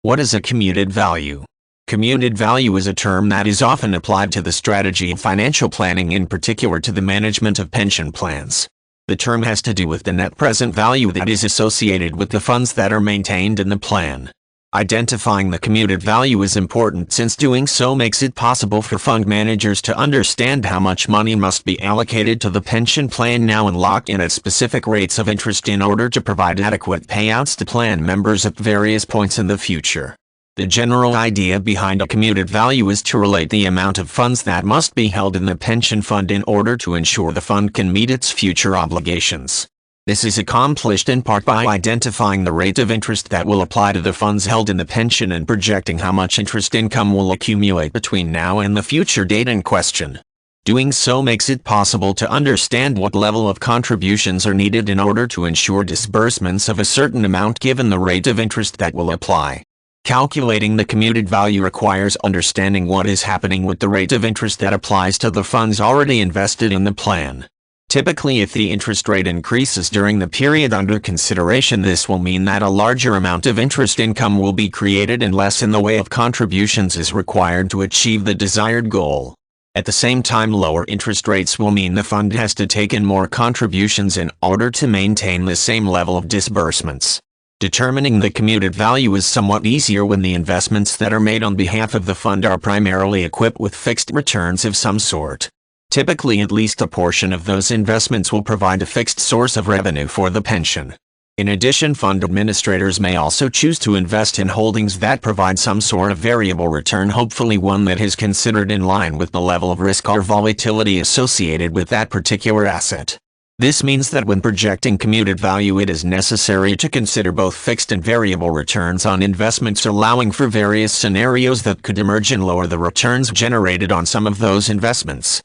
What is a commuted value? Commuted value is a term that is often applied to the strategy of financial planning, in particular to the management of pension plans. The term has to do with the net present value that is associated with the funds that are maintained in the plan. Identifying the commuted value is important, since doing so makes it possible for fund managers to understand how much money must be allocated to the pension plan now and lock in at specific rates of interest in order to provide adequate payouts to plan members at various points in the future. The general idea behind a commuted value is to relate the amount of funds that must be held in the pension fund in order to ensure the fund can meet its future obligations. This is accomplished in part by identifying the rate of interest that will apply to the funds held in the pension and projecting how much interest income will accumulate between now and the future date in question. Doing so makes it possible to understand what level of contributions are needed in order to ensure disbursements of a certain amount given the rate of interest that will apply. Calculating the commuted value requires understanding what is happening with the rate of interest that applies to the funds already invested in the plan. Typically, if the interest rate increases during the period under consideration, this will mean that a larger amount of interest income will be created and less in the way of contributions is required to achieve the desired goal. At the same time, lower interest rates will mean the fund has to take in more contributions in order to maintain the same level of disbursements. Determining the commuted value is somewhat easier when the investments that are made on behalf of the fund are primarily equipped with fixed returns of some sort. Typically, at least a portion of those investments will provide a fixed source of revenue for the pension. In addition, fund administrators may also choose to invest in holdings that provide some sort of variable return, hopefully one that is considered in line with the level of risk or volatility associated with that particular asset. This means that when projecting commuted value, it is necessary to consider both fixed and variable returns on investments, allowing for various scenarios that could emerge and lower the returns generated on some of those investments.